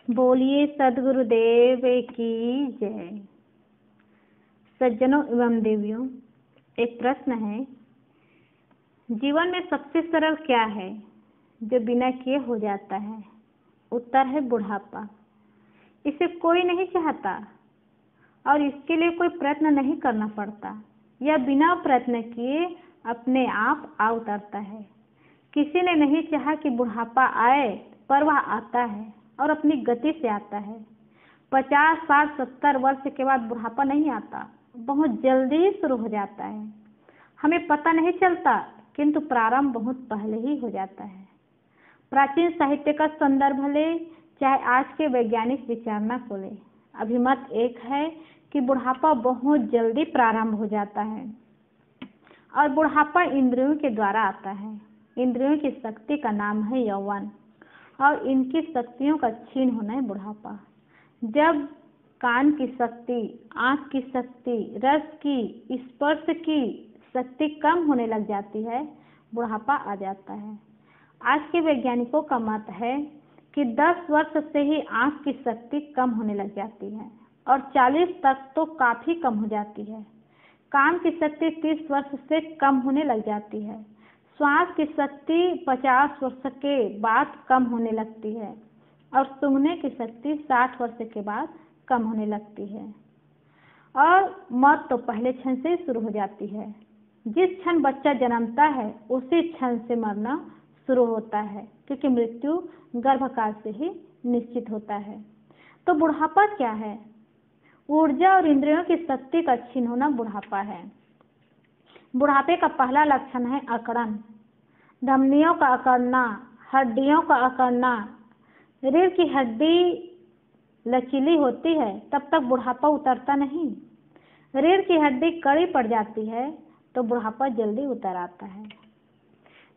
बोलिए सद्गुरुदेव की जय। सज्जनों एवं देवियों, एक प्रश्न है, जीवन में सबसे सरल क्या है जो बिना किए हो जाता है? उत्तर है बुढ़ापा। इसे कोई नहीं चाहता और इसके लिए कोई प्रयत्न नहीं करना पड़ता। यह बिना प्रयत्न किए अपने आप आ उतरता है। किसी ने नहीं चाहा कि बुढ़ापा आए, पर वह आता है और अपनी गति से आता है। 50, 60, 70 वर्ष के बाद बुढ़ापा नहीं आता, बहुत जल्दी ही शुरू हो जाता है। हमें पता नहीं चलता, किंतु प्रारंभ बहुत पहले ही हो जाता है। प्राचीन साहित्य का संदर्भ ले, चाहे आज के वैज्ञानिक विचारना को ले, अभिमत एक है कि बुढ़ापा बहुत जल्दी प्रारंभ हो जाता है और बुढ़ापा इंद्रियों के द्वारा आता है। इंद्रियों की शक्ति का नाम है यौवन और इनकी शक्तियों का क्षीण होना है बुढ़ापा। जब कान की शक्ति, आंख की शक्ति, रस की, स्पर्श की शक्ति कम होने लग जाती है, बुढ़ापा आ जाता है। आज के वैज्ञानिकों का मत है कि 10 वर्ष से ही आंख की शक्ति कम होने लग जाती है और 40 तक तो काफी कम हो जाती है। कान की शक्ति 30 वर्ष से कम होने लग जाती है। श्वास की शक्ति 50 वर्ष के बाद कम होने लगती है और सूंघने की शक्ति 60 वर्ष के बाद कम होने लगती है। और मौत तो पहले क्षण से ही शुरू हो जाती है। जिस क्षण बच्चा जन्मता है उसी क्षण से मरना शुरू होता है, क्योंकि मृत्यु गर्भकाल से ही निश्चित होता है। तो बुढ़ापा क्या है? ऊर्जा और इंद्रियों की शक्ति का क्षीण होना बुढ़ापा है। बुढ़ापे का पहला लक्षण है अकड़न। धमनियों का अकड़ना, हड्डियों का अकड़ना। रीढ़ की हड्डी लचीली होती है तब तक बुढ़ापा उतरता नहीं। रीढ़ की हड्डी कड़ी पड़ जाती है तो बुढ़ापा जल्दी उतर आता है।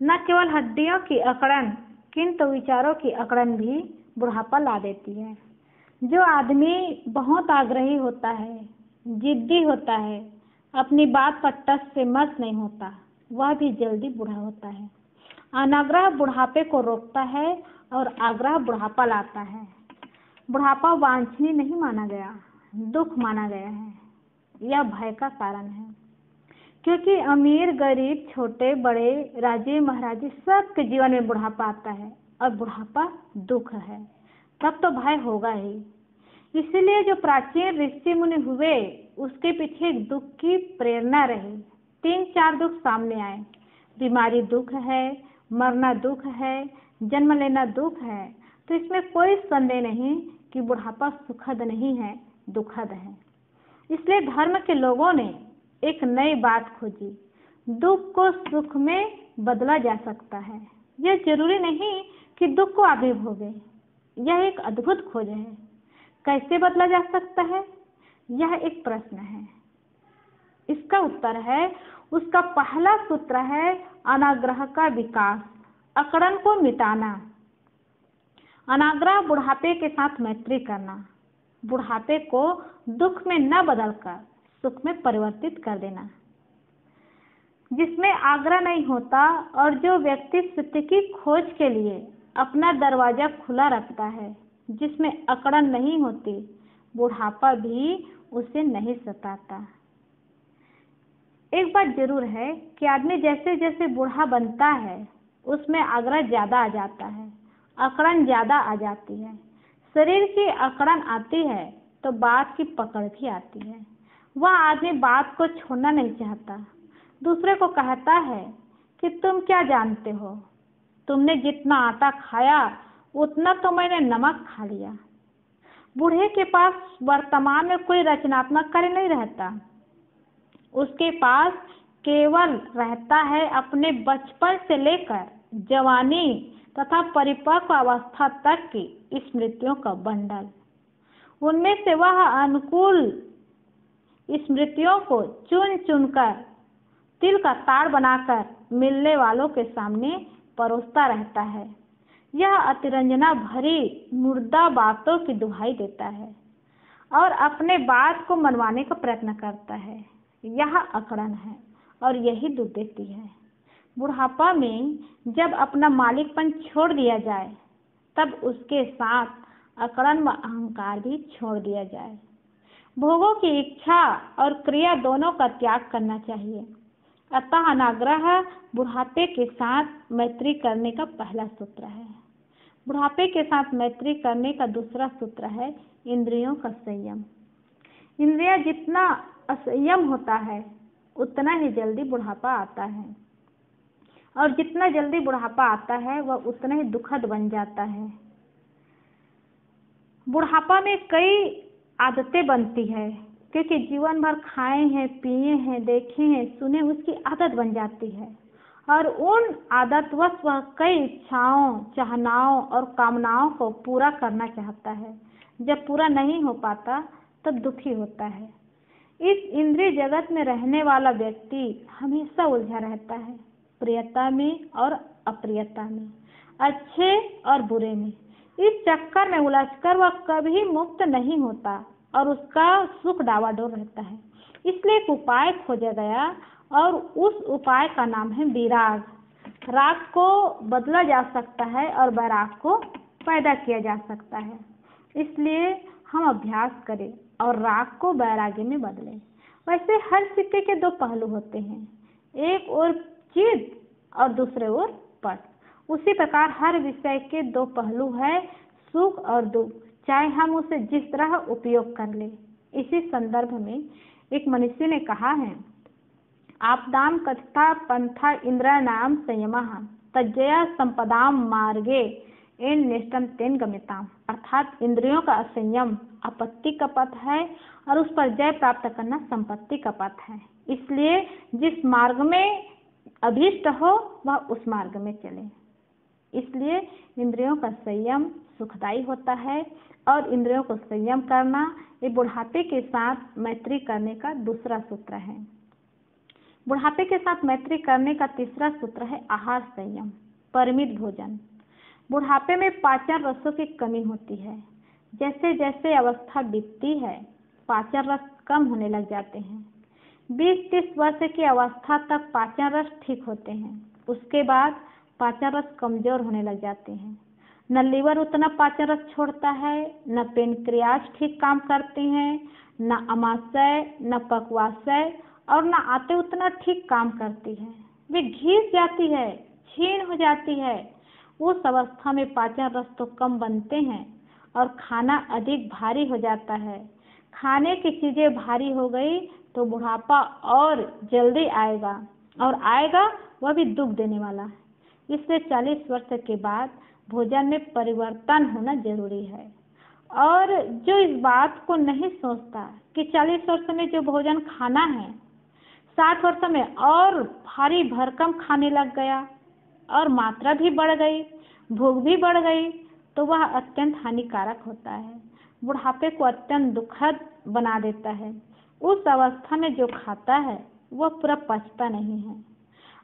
न केवल हड्डियों की अकड़न, किंतु विचारों की अकड़न भी बुढ़ापा ला देती है। जो आदमी बहुत आग्रही होता है, जिद्दी होता है, अपनी बात पर टस से मस नहीं होता, वह भी जल्दी बूढ़ा होता है। अनाग्रह बुढ़ापे को रोकता है और आग्रह बुढ़ापा लाता है। बुढ़ापा वांछनीय नहीं माना गया, दुख माना गया है। यह भय का कारण है, क्योंकि अमीर गरीब, छोटे बड़े, राजे महाराजे सबके जीवन में बुढ़ापा आता है और बुढ़ापा दुख है, तब तो भय होगा ही। इसलिए जो प्राचीन ऋषि मुनि हुए उसके पीछे एक दुख की प्रेरणा रही। 3-4 दुख सामने आए। बीमारी दुख है, मरना दुख है, जन्म लेना दुख है। तो इसमें कोई संदेह नहीं कि बुढ़ापा सुखद नहीं है, दुखद है। इसलिए धर्म के लोगों ने एक नई बात खोजी, दुख को सुख में बदला जा सकता है। यह जरूरी नहीं कि दुख को आगे भोगे। यह एक अद्भुत खोज है। कैसे बदला जा सकता है, यह एक प्रश्न है। इसका उत्तर है, उसका पहला सूत्र है अनाग्रह का विकास, अकड़न को मिटाना। अनाग्रह बुढ़ापे के साथ मैत्री करना, बुढ़ापे को दुख में न बदलकर सुख में परिवर्तित कर देना। जिसमें आग्रह नहीं होता और जो व्यक्ति सत्य की खोज के लिए अपना दरवाजा खुला रखता है, जिसमें अकड़न नहीं होती, बुढ़ापा भी उसे नहीं सताता। एक बात जरूर है कि आदमी जैसे जैसे बूढ़ा बनता है उसमें आग्रह ज्यादा आ जाता है, अकड़न ज्यादा आ जाती है। शरीर की अकड़न आती है तो बात की पकड़ भी आती है। वह आदमी बात को छोड़ना नहीं चाहता। दूसरे को कहता है कि तुम क्या जानते हो, तुमने जितना आटा खाया उतना तो मैंने नमक खा लिया। बूढ़े के पास वर्तमान में कोई रचनात्मक कार्य नहीं रहता। उसके पास केवल रहता है अपने बचपन से लेकर जवानी तथा परिपक्व अवस्था तक की स्मृतियों का बंडल। उनमें से वह अनुकूल स्मृतियों को चुन चुनकर तिल का ताड़ बनाकर मिलने वालों के सामने परोसता रहता है। यह अतिरंजना भरी मुर्दा बातों की दुहाई देता है और अपने बात को मनवाने का प्रयत्न करता है। यह अकड़न है और यही दुख देती है। बुढ़ापा में जब अपना मालिकपन छोड़ दिया जाए, तब उसके साथ अकड़न व अहंकार भी छोड़ दिया जाए। भोगों की इच्छा और क्रिया दोनों का त्याग करना चाहिए। अतः अनाग्रह बुढ़ापे के साथ मैत्री करने का पहला सूत्र है। बुढ़ापे के साथ मैत्री करने का दूसरा सूत्र है इंद्रियों का संयम। इंद्रिया जितना असंयम होता है उतना ही जल्दी बुढ़ापा आता है, और जितना जल्दी बुढ़ापा आता है वह उतना ही दुखद बन जाता है। बुढ़ापा में कई आदतें बनती है, क्योंकि जीवन भर खाए हैं, पिए हैं, देखे हैं, सुने, उसकी आदत बन जाती है, और उन आदतवश वह कई इच्छाओं, चाहनाओं और कामनाओं को पूरा करना चाहता है। जब पूरा नहीं हो पाता तब दुखी होता है। इस इंद्रिय जगत में रहने वाला व्यक्ति हमेशा उलझा रहता है, प्रियता में और अप्रियता में, अच्छे और बुरे में। इस चक्कर में उलझकर वह कभी मुक्त नहीं होता और उसका सुख डावाडोल रहता है। इसलिए एक उपाय खोजा गया, और उस उपाय का नाम है विराग। राग को बदला जा सकता है और वैराग को पैदा किया जा सकता है। इसलिए हम अभ्यास करें और राग को वैराग्य में बदलें। वैसे हर सिक्के के दो पहलू होते हैं, एक ओर चिद और दूसरे ओर पट। उसी प्रकार हर विषय के दो पहलू है, सुख और दुख, चाहे हम उसे जिस तरह उपयोग कर ले। इसी संदर्भ में एक मनुष्य ने कहा है, आपदाम कथिता पंथा इंद्राणाम संयमः तज्जया संपदाम मार्गे एन निष्ठम तेन गम्यताम। अर्थात इंद्रियों का असंयम आपत्ति का पथ है और उस पर जय प्राप्त करना संपत्ति का पथ है। इसलिए जिस मार्ग में अभीष्ट हो वह उस मार्ग में चले। इसलिए इंद्रियों का संयम सुखदायी होता है, और इंद्रियों को संयम करना ये बुढ़ापे के साथ मैत्री करने का दूसरा सूत्र है। बुढ़ापे के साथ मैत्री करने का तीसरा सूत्र है आहार संयम, परिमित भोजन। बुढ़ापे में पाचन रसों की कमी होती है। जैसे जैसे अवस्था बीतती है पाचन रस कम होने लग जाते हैं। 20-30 वर्ष की अवस्था तक पाचन रस ठीक होते हैं, उसके बाद पाचन रस कमजोर होने लग जाते हैं। न लीवर उतना पाचन रस छोड़ता है, न पेनक्रियाज ठीक काम करते हैं, न अमाशय, न पक्वाशय और न आते उतना ठीक काम करती है। वे घिस जाती है, क्षीण हो जाती है। उस अवस्था में पाचन रस तो कम बनते हैं और खाना अधिक भारी हो जाता है। खाने की चीजें भारी हो गई तो बुढ़ापा और जल्दी आएगा, और आएगा वह भी दुख देने वाला। इसलिए 40 वर्ष के बाद भोजन में परिवर्तन होना जरूरी है। और जो इस बात को नहीं सोचता कि 40 वर्ष में जो भोजन खाना है 60 वर्ष में और भारी भरकम खाने लग गया और मात्रा भी बढ़ गई, भूख भी बढ़ गई, तो वह अत्यंत हानिकारक होता है, बुढ़ापे को अत्यंत दुखद बना देता है। उस अवस्था में जो खाता है वह पूरा पचता नहीं है।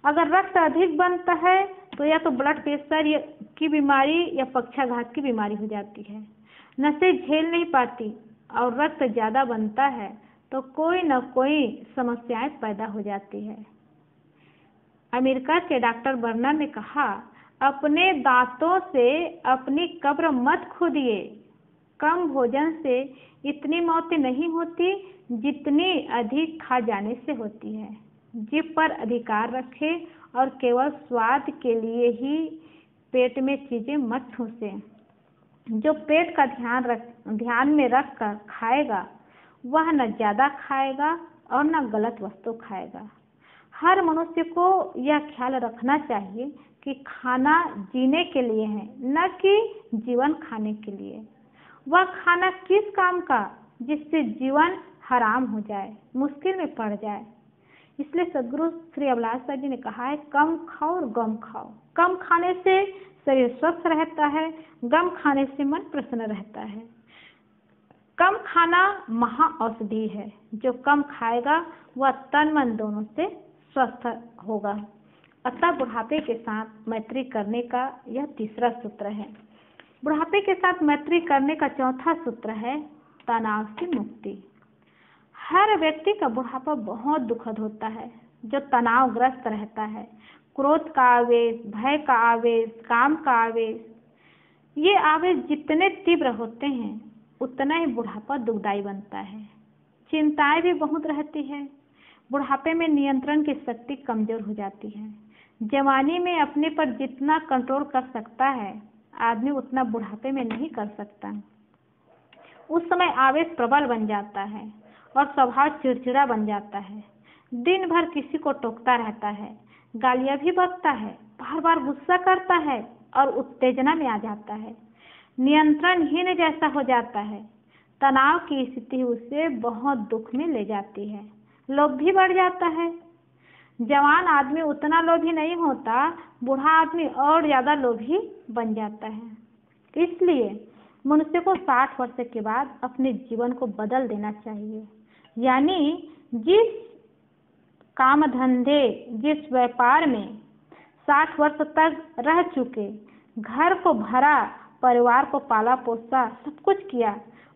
अगर रक्त अधिक बनता है तो या तो ब्लड प्रेशर की बीमारी या पक्षाघात की बीमारी हो जाती है। नसें झेल नहीं पाती और रक्त ज़्यादा बनता है तो कोई न कोई समस्याएं पैदा हो जाती है। अमेरिका के डॉक्टर बर्नर ने कहा, अपने दांतों से अपनी कब्र मत खोदिए। कम भोजन से इतनी मौतें नहीं होती जितनी अधिक खा जाने से होती है। जीभ पर अधिकार रखे और केवल स्वाद के लिए ही पेट में चीजें मत ठूसे। जो पेट का ध्यान में रख कर खाएगा वह न ज्यादा खाएगा और न गलत वस्तु खाएगा। हर मनुष्य को यह ख्याल रखना चाहिए कि खाना जीने के लिए है, न कि जीवन खाने के लिए। वह खाना किस काम का जिससे जीवन हराम हो जाए, मुश्किल में पड़ जाए। इसलिए सदगुरु श्री अभिलाष जी ने कहा है, कम खाओ और गम खाओ। कम खाने से शरीर स्वस्थ रहता है, गम खाने से मन प्रसन्न रहता है। कम खाना महा औषधि है। जो कम खाएगा वह तन मन दोनों से स्वस्थ होगा। अतः बुढ़ापे के साथ मैत्री करने का यह तीसरा सूत्र है। बुढ़ापे के साथ मैत्री करने का चौथा सूत्र है तनाव से मुक्ति। हर व्यक्ति का बुढ़ापा बहुत दुखद होता है। जो तनावग्रस्त रहता है, क्रोध का आवेश, भय का आवेश, काम का आवेश, ये आवेश जितने तीव्र होते हैं उतना ही बुढ़ापा दुखदाई बनता है। चिंताएं भी बहुत रहती है। बुढ़ापे में नियंत्रण की शक्ति कमजोर हो जाती है। जवानी में अपने पर जितना कंट्रोल कर सकता है आदमी उतना बुढ़ापे में नहीं कर सकता। उस समय आवेश प्रबल बन जाता है और स्वभाव चिड़चिड़ा बन जाता है। दिन भर किसी को टोकता रहता है, गालियां भी बकता है, बार बार गुस्सा करता है और उत्तेजना में आ जाता है। नियंत्रणहीन जैसा हो जाता है। तनाव की स्थिति उसे बहुत दुख में ले जाती है। लोभ भी बढ़ जाता है। जवान आदमी उतना लोभी नहीं होता, बूढ़ा आदमी और ज्यादा लोभी बन जाता है। इसलिए मनुष्य को 60 वर्ष के बाद अपने जीवन को बदल देना चाहिए। यानी जिस काम धंधे, जिस व्यापार में 60 वर्ष तक रह चुके, घर को भरा, परिवार को पाला पोसा, सब कुछ किया,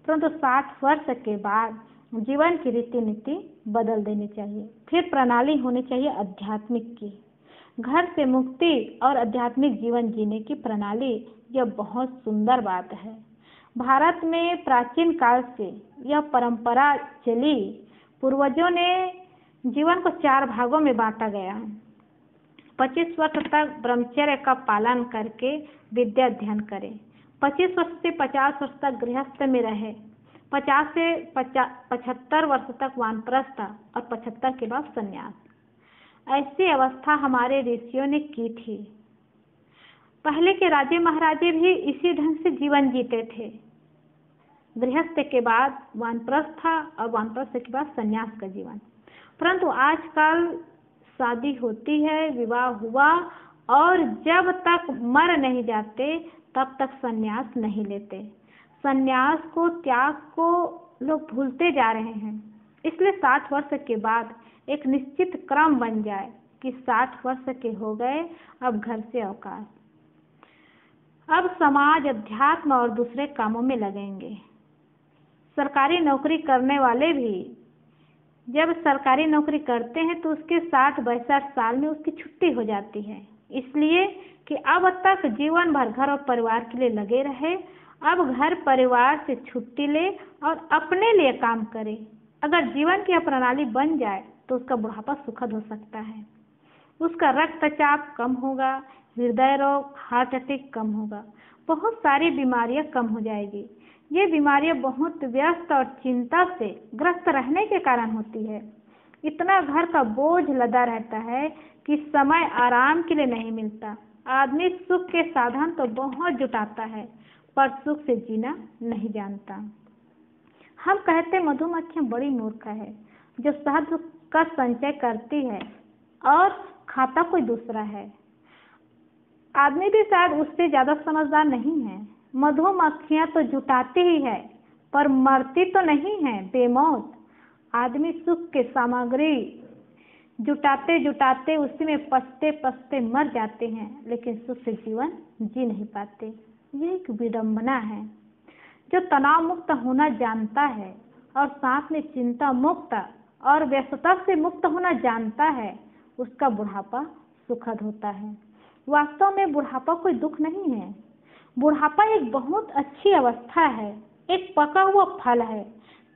परंतु 60 वर्ष के बाद जीवन की रीति नीति बदल देनी चाहिए। फिर प्रणाली होनी चाहिए आध्यात्मिक की। घर से मुक्ति और आध्यात्मिक जीवन जीने की प्रणाली, यह बहुत सुंदर बात है। भारत में प्राचीन काल से यह परंपरा चली। पूर्वजों ने जीवन को 4 भागों में बांटा गया। 25 वर्ष तक ब्रह्मचर्य का पालन करके विद्या अध्ययन करें। 25 वर्ष से 50 वर्ष तक गृहस्थ में रहे। 50 से 75 वर्ष तक वानप्रस्थ और 75 के बाद संन्यास। ऐसी अवस्था हमारे ऋषियों ने की थी। पहले के राजे महाराजे भी इसी ढंग से जीवन जीते थे। गृहस्थ के बाद वानप्रस्थ और वानप्रस्थ के बाद संन्यास का जीवन। परंतु आजकल शादी होती है, विवाह हुआ और जब तक मर नहीं जाते तब तक संन्यास नहीं लेते। संन्यास को, त्याग को लोग भूलते जा रहे हैं। इसलिए 60 वर्ष के बाद एक निश्चित क्रम बन जाए कि 60 वर्ष के हो गए, अब घर से अवकाश। अब समाज, अध्यात्म और दूसरे कामों में लगेंगे। सरकारी नौकरी करने वाले भी जब सरकारी नौकरी करते हैं तो उसके 60-62 साल में उसकी छुट्टी हो जाती है। इसलिए कि अब तक जीवन भर घर और परिवार के लिए लगे रहे, अब घर परिवार से छुट्टी ले और अपने लिए काम करे। अगर जीवन की प्रणाली बन जाए तो उसका बुढ़ापा सुखद हो सकता है। उसका रक्तचाप कम होगा, हृदय रोग, हार्ट अटैक कम होगा, बहुत सारी बीमारियां कम हो जाएगी। ये बीमारियां बहुत व्यस्त और चिंता से ग्रस्त रहने के कारण होती है। इतना घर का बोझ लदा रहता है कि समय आराम के लिए नहीं मिलता। आदमी सुख के साधन तो बहुत जुटाता है पर सुख से जीना नहीं जानता। हम कहते मधुमक्खियां बड़ी मूर्ख है जो शहद का संचय करती है और खाता कोई दूसरा है। आदमी भी शायद उससे ज्यादा समझदार नहीं है। मधुमक्खियां तो जुटाती ही है पर मरती तो नहीं है बेमौत। आदमी सुख के सामग्री जुटाते जुटाते उसी में पसते पसते मर जाते हैं, लेकिन सुख से जीवन जी नहीं पाते। ये एक विडंबना है। जो तनाव मुक्त होना जानता है और साथ में चिंता मुक्त और व्यस्तता से मुक्त होना जानता है, उसका बुढ़ापा सुखद होता है। वास्तव में बुढ़ापा कोई दुख नहीं है। बुढ़ापा एक बहुत अच्छी अवस्था है, एक पका हुआ फल है।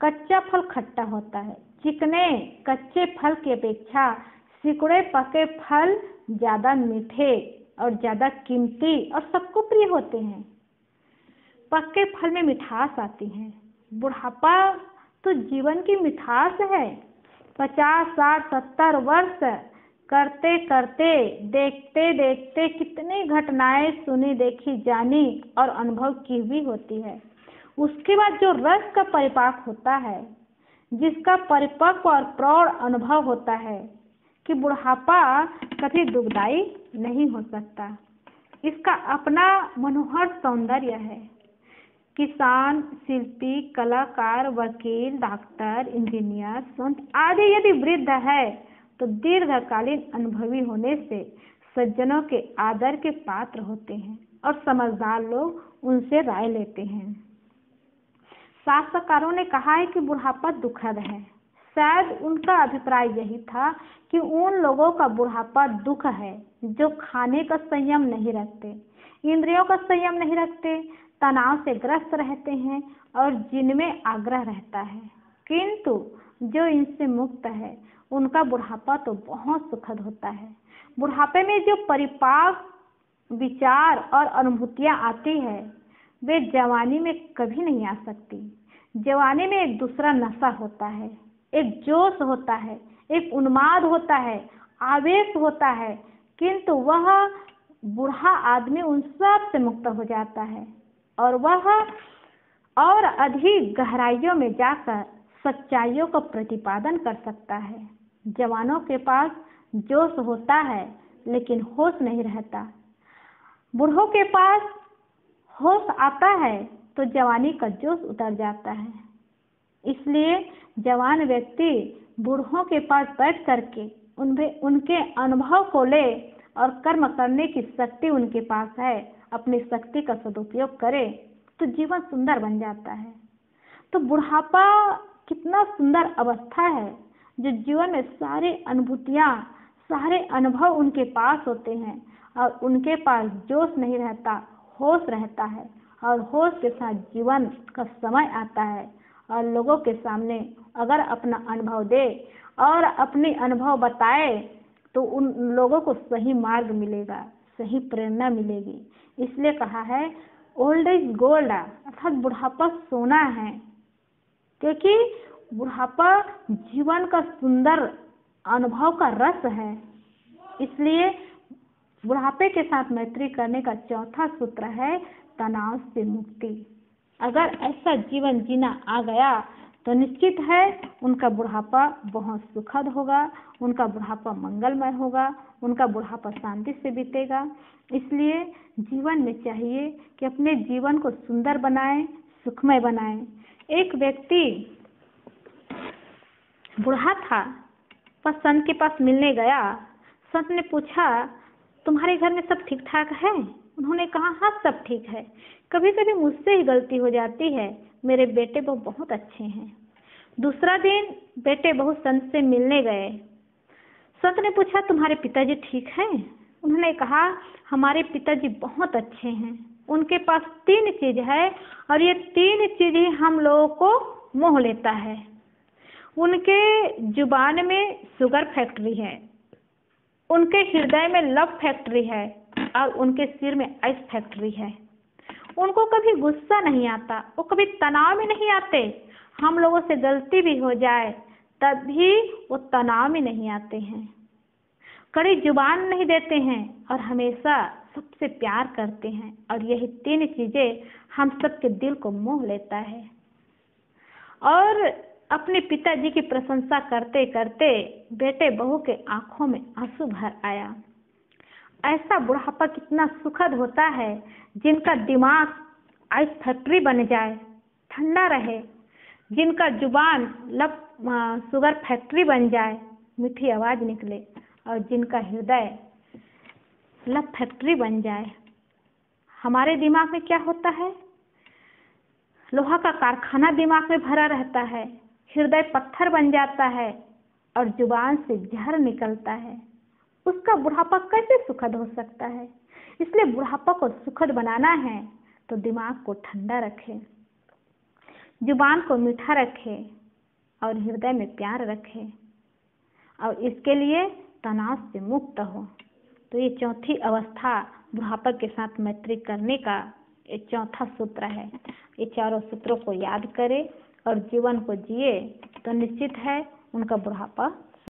कच्चा फल खट्टा होता है। चिकने कच्चे फल की अपेक्षा सिकुड़े पके फल ज्यादा मीठे और ज्यादा कीमती और सबको प्रिय होते हैं। पक्के फल में मिठास आती है। बुढ़ापा तो जीवन की मिठास है। 50, 60, 70 वर्ष करते करते, देखते देखते कितनी घटनाएं सुनी, देखी, जानी और अनुभव की भी होती है। उसके बाद जो रस का परिपाक होता है, जिसका परिपक्व और प्रौढ़ अनुभव होता है कि बुढ़ापा कभी दुखदाई नहीं हो सकता। इसका अपना मनोहर सौंदर्य है। किसान, शिल्पी, कलाकार, वकील, डॉक्टर, इंजीनियर, संत आदि यदि वृद्ध है तो दीर्घकालीन अनुभवी होने से सज्जनों के आदर के पात्र होते हैं और समझदार लोग उनसे राय लेते हैं। शास्त्रकारों ने कहा है कि बुढ़ापा दुखद है। शायद उनका अभिप्राय यही था कि उन लोगों का बुढ़ापा दुख है जो खाने का संयम नहीं रखते, इंद्रियों का संयम नहीं रखते, तनाव से ग्रस्त रहते हैं और जिनमें आग्रह रहता है। किंतु जो इनसे मुक्त है उनका बुढ़ापा तो बहुत सुखद होता है। बुढ़ापे में जो परिपक्व विचार और अनुभूतियां आती है वे जवानी में कभी नहीं आ सकती। जवानी में एक दूसरा नशा होता है, एक जोश होता है, एक उन्माद होता है, आवेश होता है, किंतु वह बूढ़ा आदमी उन सब से मुक्त हो जाता है और वह और अधिक गहराइयों में जाकर सच्चाइयों का प्रतिपादन कर सकता है। जवानों के पास जोश होता है लेकिन होश नहीं रहता। बूढ़ों के पास होश आता है तो जवानी का जोश उतर जाता है। इसलिए जवान व्यक्ति बूढ़ों के पास बैठ करके उनके अनुभव को ले और कर्म करने की शक्ति उनके पास है, अपनी शक्ति का सदुपयोग करे तो जीवन सुंदर बन जाता है। तो बुढ़ापा कितना सुंदर अवस्था है जो जीवन में सारी अनुभूतियां, सारे अनुभव उनके पास होते हैं और उनके पास जोश नहीं रहता, होश रहता है और होश के साथ जीवन का समय आता है और लोगों के सामने अगर अपना अनुभव दे और अपने अनुभव बताए तो उन लोगों को सही मार्ग मिलेगा, सही प्रेरणा मिलेगी। इसलिए कहा है ओल्ड इज गोल्ड, अर्थात बुढ़ापा सोना है, क्योंकि बुढ़ापा जीवन का सुंदर अनुभव का रस है। इसलिए बुढ़ापे के साथ मैत्री करने का चौथा सूत्र है तनाव से मुक्ति। अगर ऐसा जीवन जीना आ गया तो निश्चित है उनका बुढ़ापा बहुत सुखद होगा, उनका बुढ़ापा मंगलमय होगा, उनका बुढ़ापा शांति से बीतेगा। इसलिए जीवन में चाहिए कि अपने जीवन को सुंदर बनाएं, सुखमय बनाएं। एक व्यक्ति बूढ़ा था पर संत के पास मिलने गया। संत ने पूछा तुम्हारे घर में सब ठीक ठाक है? उन्होंने कहा हाँ सब ठीक है, कभी कभी मुझसे ही गलती हो जाती है, मेरे बेटे बहू बहुत अच्छे हैं। दूसरा दिन बेटे बहू संत से मिलने गए। संत ने पूछा तुम्हारे पिताजी ठीक हैं? उन्होंने कहा हमारे पिताजी बहुत अच्छे हैं, उनके पास 3 चीज है और ये 3 चीज ही हम लोगों को मोह लेता है। उनके जुबान में शुगर फैक्ट्री है, उनके हृदय में लव फैक्ट्री है और उनके सिर में आइस फैक्ट्री है। उनको कभी गुस्सा नहीं आता, वो कभी तनाव में नहीं आते। हम लोगों से गलती भी हो जाए तब भी वो तनाव में नहीं आते हैं, कड़ी जुबान नहीं देते हैं और हमेशा सबसे प्यार करते हैं। और यही 3 चीजें हम सबके दिल को मोह लेता है। और अपने पिताजी की प्रशंसा करते करते बेटे बहू के आंखों में आंसू भर आया। ऐसा बुढ़ापा कितना सुखद होता है जिनका दिमाग आइस फैक्ट्री बन जाए, ठंडा रहे, जिनका जुबान शुगर फैक्ट्री बन जाए, मीठी आवाज निकले, और जिनका हृदय लव फैक्ट्री बन जाए। हमारे दिमाग में क्या होता है? लोहा का कारखाना दिमाग में भरा रहता है, हृदय पत्थर बन जाता है और जुबान से जहर निकलता है। उसका बुढ़ापा कैसे सुखद हो सकता है? इसलिए बुढ़ापा को सुखद बनाना है तो दिमाग को ठंडा रखे, जुबान को मीठा रखे और हृदय में प्यार रखे और इसके लिए तनाव से मुक्त हो। तो ये चौथी अवस्था बुढ़ापा के साथ मैत्री करने का ये चौथा सूत्र है। ये चारों सूत्रों को याद करें और जीवन को जिए तो निश्चित है उनका बुढ़ापा